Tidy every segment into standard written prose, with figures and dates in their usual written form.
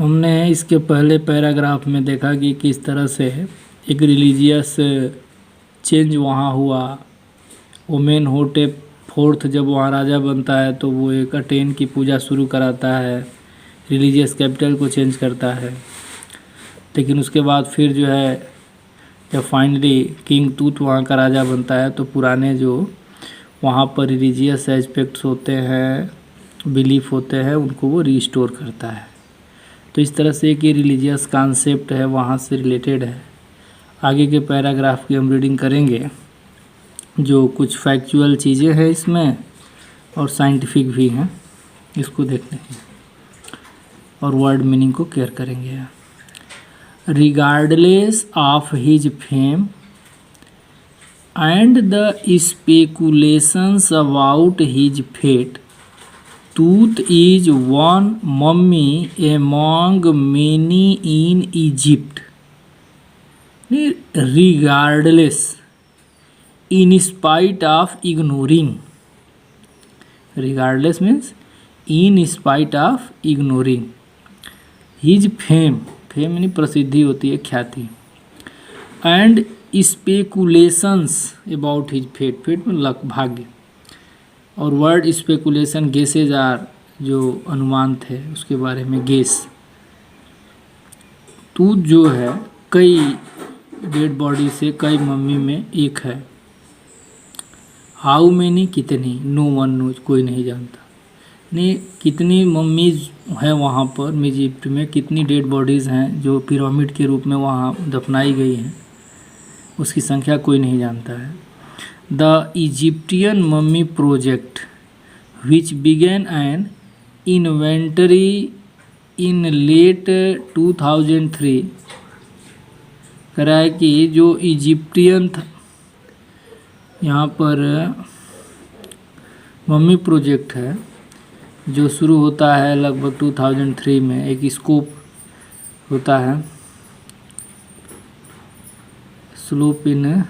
हमने इसके पहले पैराग्राफ में देखा कि किस तरह से एक रिलीजियस चेंज वहाँ हुआ। ओमेनहोटेप फोर्थ जब वहाँ राजा बनता है तो वो एक अटेन की पूजा शुरू कराता है, रिलीजियस कैपिटल को चेंज करता है। लेकिन उसके बाद फिर जो है जब फाइनली किंग तूत वहाँ का राजा बनता है तो पुराने जो वहाँ पर रिलीजियस एस्पेक्ट्स होते हैं, बिलीफ होते हैं, उनको वो रिस्टोर करता है। तो इस तरह से एक ये रिलीजियस कॉन्सेप्ट है, वहाँ से रिलेटेड है। आगे के पैराग्राफ की हम रीडिंग करेंगे, जो कुछ फैक्चुअल चीज़ें हैं इसमें और साइंटिफिक भी हैं, इसको देखते हैं और वर्ड मीनिंग को केयर करेंगे। Regardless of his fame and the speculations about his fate, Tooth is one mummy among many in Egypt. Regardless, in spite of ignoring. Regardless means in spite of ignoring. His fame, fame यानी प्रसिद्धि होती है, ख्याति, and speculations about his fate, fate में luck, भाग्य, और word speculation guesses are, जो अनुमान थे उसके बारे में गेस। तूत जो है कई डेड बॉडी से, कई मम्मी में एक है। हाउ मैनी, कितनी, नो वन नोज, कोई नहीं जानता। नहीं, कितनी मम्मीज हैं वहाँ पर इजिप्ट में, कितनी डेड बॉडीज़ हैं जो पिरामिड के रूप में वहाँ दफनाई गई हैं, उसकी संख्या कोई नहीं जानता है। The Egyptian Mummy Project, which began an inventory in late 2003, कह रहा है कि जो इजिप्टियन था यहाँ पर मम्मी प्रोजेक्ट है, जो शुरू होता है लगभग 2003 में, एक स्कोप होता है, स्लोप इन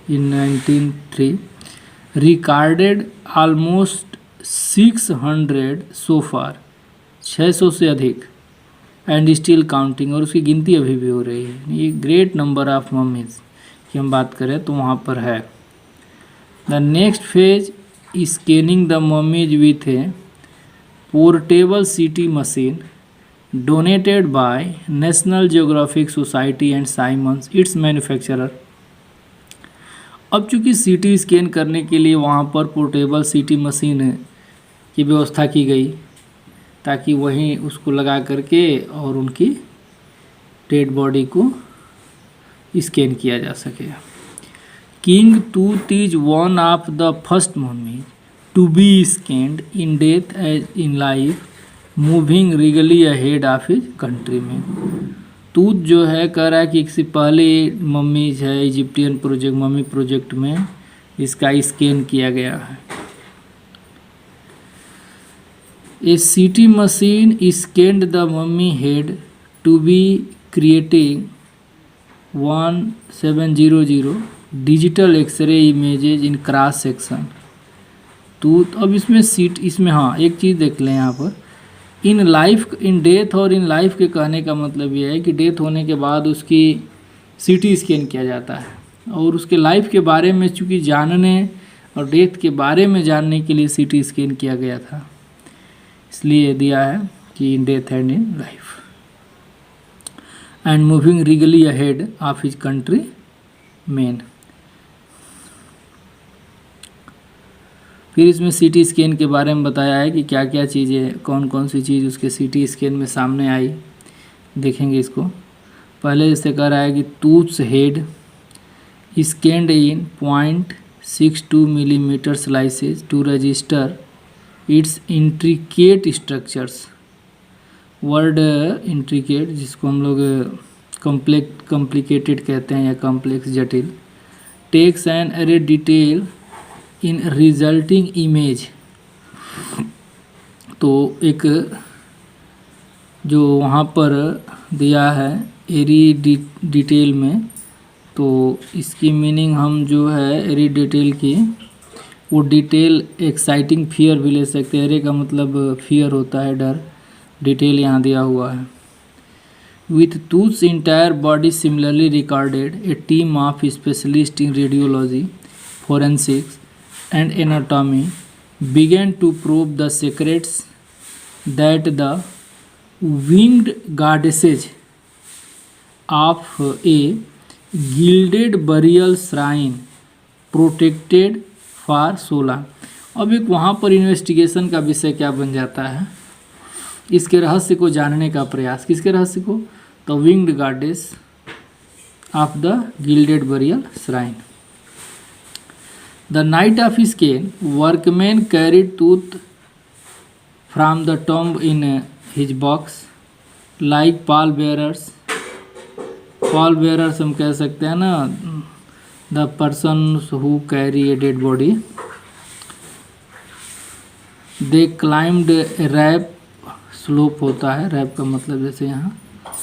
1903, रिकॉर्डेड ऑलमोस्ट 600 सो फार, 600 से अधिक, एंड स्टिल काउंटिंग, और उसकी गिनती अभी भी हो रही है। ये ग्रेट नंबर ऑफ मम्मीज की हम बात करें तो वहाँ पर है। The next phase, scanning the mummies with a portable CT machine donated by National Geographic Society and Siemens its manufacturer. अब चूँकि सीटी स्कैन करने के लिए वहाँ पर पोर्टेबल सीटी मशीन की व्यवस्था की गई, ताकि वहीं उसको लगा करके और उनकी डेड बॉडी को स्कैन किया जा सके। King Tut is one of the first mummy to be scanned in death as in life, moving regally ahead of his country में। तूत जो है कह रहा है कि इससे पहले मम्मीज है इजिप्टियन प्रोजेक्ट, मम्मी प्रोजेक्ट में इसका स्कैन किया गया है। A CT machine scanned the mummy head to be creating 1700 digital x ray images in cross section. Tut, अब इसमें हाँ एक चीज़ देख लें यहाँ पर, इन लाइफ, इन डेथ और इन लाइफ के कहने का मतलब ये है कि डेथ होने के बाद उसकी सीटी स्कैन किया जाता है, और उसके लाइफ के बारे में चूँकि जानने और डेथ के बारे में जानने के लिए सीटी स्कैन किया गया था, इसलिए दिया है कि in death and in life, and moving regally ahead of his country men. फिर इसमें सीटी स्कैन के बारे में बताया है कि क्या क्या चीज़ें, कौन कौन सी चीज़ उसके सीटी स्कैन में सामने आई, देखेंगे इसको। पहले जैसे कह रहा है कि Tut's head scanned in 0.62 millimetre slices to register its intricate structures. Word intricate, जिसको हम लोग कॉम्प्लिकेटेड कहते हैं या कॉम्प्लेक्स, जटिल, takes on eerie detail in resulting image. तो एक जो वहाँ पर दिया है एरी डिटेल में, तो इसकी मीनिंग हम जो है एरी डिटेल की, वो डिटेल एक्साइटिंग फियर भी ले सकते हैं। एरे का मतलब फियर होता है, डर, डिटेल यहाँ दिया हुआ है। With Tooth's entire body similarly recorded, a team of specialists in radiology, forensics, and anatomy began to probe the secrets that the winged goddesses of a gilded burial shrine protected for so long। अब एक वहाँ पर investigation का विषय क्या बन जाता है, इसके रहस्य को जानने का प्रयास। किसके रहस्य को? The winged goddess of the gilded burial shrine. The night of scan workman carried Tut from the tomb in his box like pall bearers. Pall bearers हम कह सकते हैं ना, the person who carry a dead body. They climbed a ramp, slope होता है, rap का मतलब जैसे यहाँ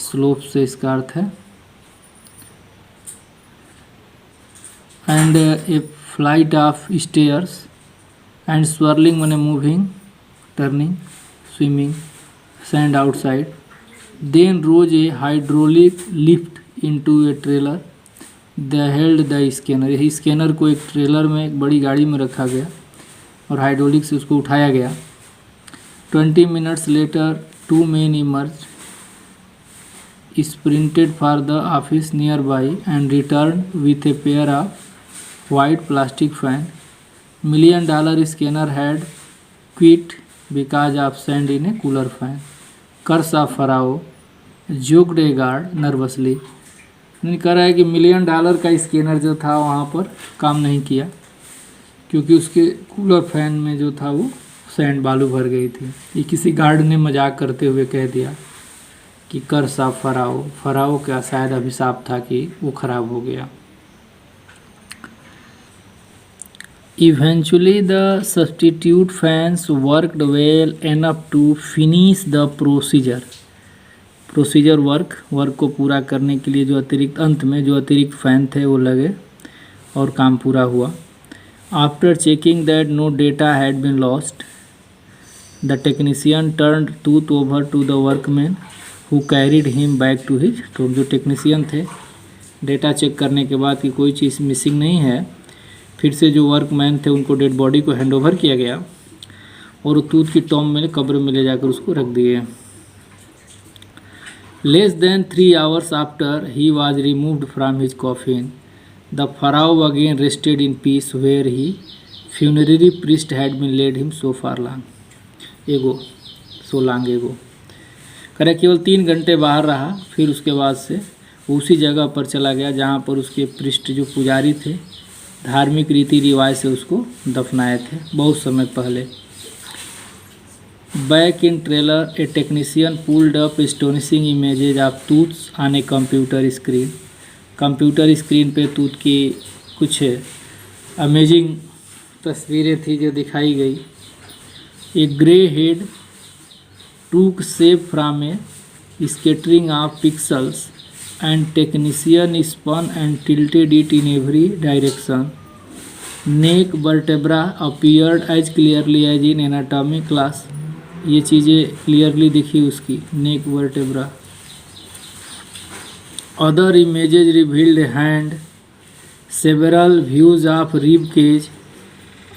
स्लोप से इसका अर्थ है, and a flight of stairs and swirling मैंने moving, turning, swimming, sand outside. Then rose a hydraulic lift into a trailer. They held the scanner. यही स्कैनर को एक ट्रेलर में, एक बड़ी गाड़ी में रखा गया और हाइड्रोलिक से उसको उठाया गया। 20 minutes later, 2 men emerged, sprinted for the office nearby, and returned with a pair of white plastic fans. $1 million scanner had quit because of sand in a cooler fan. Curse of Pharaoh, joked a guard nervously. कह रहा है कि $1 million का scanner जो था वहाँ पर काम नहीं किया क्योंकि उसके कूलर फैन में जो था वो सैंड बालू भर गई थी। ये किसी गार्ड ने मजाक करते हुए कह दिया कि कर्स ऑफ फराओ, फराओ का शायद अभिशाप था कि वो खराब हो गया। Eventually the substitute fans worked well enough to finish the procedure work को पूरा करने के लिए जो अतिरिक्त अंत में जो अतिरिक्त फैन थे वो लगे और काम पूरा हुआ। After checking that no data had been lost, the technician turned Tut over to the workman who carried him back to his. तो जो टेक्नीशियन थे, डेटा चेक करने के बाद कि कोई चीज़ मिसिंग नहीं है, फिर से जो वर्कमैन थे उनको डेड बॉडी को हैंड ओवर किया गया और वो टूथ की टॉम्ब में, कब्र में ले जाकर उसको रख दिए। Less than 3 hours after he was removed from his coffin, the pharaoh again rested in peace where he funerary priest had been laid him so far long ago, so long ago. करे केवल 3 घंटे बाहर रहा, फिर उसके बाद से उसी जगह पर चला गया जहाँ पर उसके पृष्ठ जो पुजारी थे धार्मिक रीति रिवाज से उसको दफनाए थे बहुत समय पहले। Back in trailer a technician pulled up astonishing images of Tut's on a computer screen. Computer screen पे टूथ की कुछ अमेजिंग तस्वीरें थी जो दिखाई गई। A grey head took shape from a scattering of pixels and technician spun and tilted it in every direction. Neck vertebra appeared as clearly as in anatomy class. ये चीज़ें क्लियरली दिखी उसकी, neck vertebra. Other images revealed a hand, several views of rib cage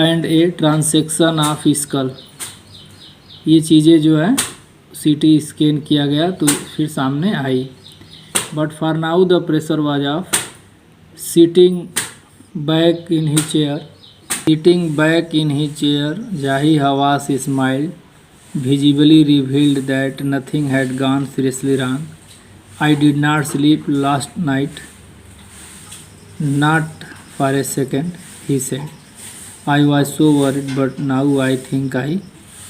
and a transection of skull. ये चीज़ें जो है CT scan किया गया तो फिर सामने आई। But for now the pressure was off. Sitting back in he chair जाही हवास smile visibly revealed that nothing had gone seriously wrong. I did not sleep last night, not for a second, he said. I was so worried but now I think I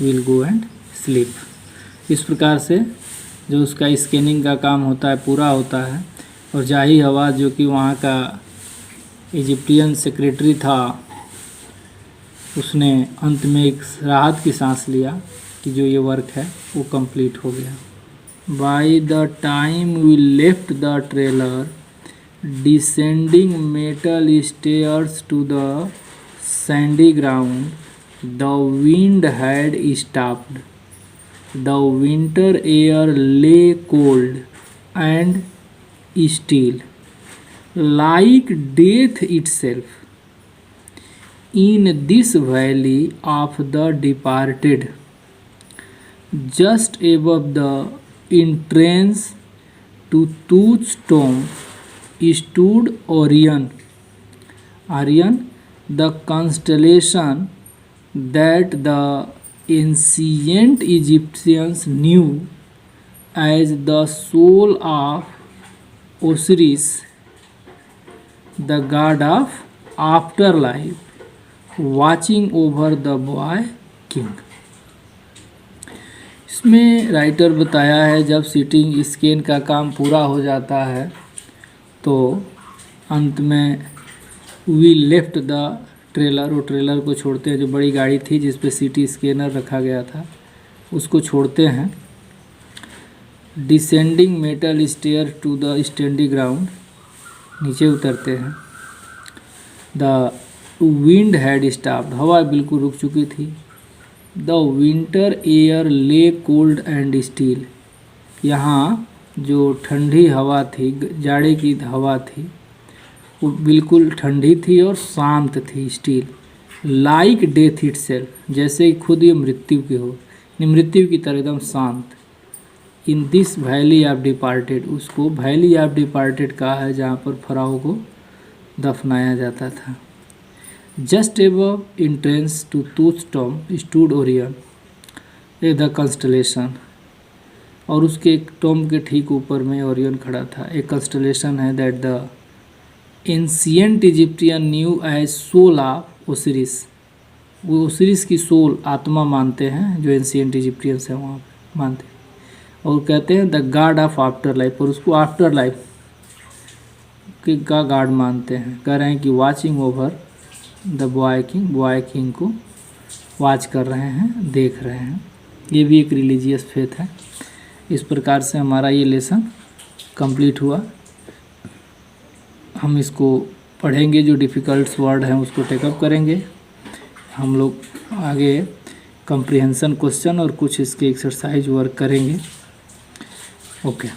will go and sleep. इस प्रकार से जो उसका scanning का काम होता है पूरा होता है और जाही हवास जो कि वहाँ का इजिप्टियन सेक्रेटरी था उसने अंत में एक राहत की सांस लिया कि जो ये वर्क है वो कंप्लीट हो गया। By the time we left the trailer descending metal stairs to the sandy ground, the wind had stopped. The winter air lay cold and steel, like death itself. In this valley of the departed, just above the entrance to Thoth's tomb, stood Orion. Orion, the constellation that the ancient Egyptians knew as the soul of Osiris, the god of afterlife, watching over the boy king. इसमें writer बताया है जब seating scan का काम पूरा हो जाता है तो अंत में वी लेफ्ट द ट्रेलर, वो ट्रेलर को छोड़ते हैं, जो बड़ी गाड़ी थी जिस पे सीटी स्कैनर रखा गया था उसको छोड़ते हैं। Descending metal stair to the sandy ground, नीचे उतरते हैं। द विंड हैड स्टॉप्ड, हवा बिल्कुल रुक चुकी थी। द विंटर एयर ले कोल्ड एंड स्टील, यहाँ जो ठंडी हवा थी, जाड़े की हवा थी, वो बिल्कुल ठंडी थी और शांत थी, स्टील। लाइक डेथ इटसेल्फ, जैसे खुद ये मृत्यु की हो, मृत्यु की तरह एकदम शांत। In this valley of departed, उसको वैली ऑफ डिपार्टेड कहा है जहाँ पर फराओ को दफनाया जाता था। Just above entrance to Thoth's tomb stood Orion the constellation, और उसके टॉम्ब के ठीक ऊपर में ओरियन खड़ा था। एक कंस्टलेशन है that the ancient Egyptian new age soul of Osiris, वो ओसिरिस की सोल, आत्मा मानते हैं जो एंशिएंट इजिप्टियंस हैं वहाँ मानते हैं, और कहते हैं the God of after life, और उसको आफ्टर लाइफ का गॉड मानते हैं। कह रहे हैं कि watching over the boy king को वाच कर रहे हैं, देख रहे हैं। ये भी एक रिलीजियस फेथ है। इस प्रकार से हमारा ये लेसन कंप्लीट हुआ। हम इसको पढ़ेंगे, जो डिफ़िकल्ट वर्ड हैं उसको टेकअप करेंगे। हम लोग आगे कंप्रिहेंशन क्वेश्चन और कुछ इसके एक्सरसाइज वर्क करेंगे। ओके।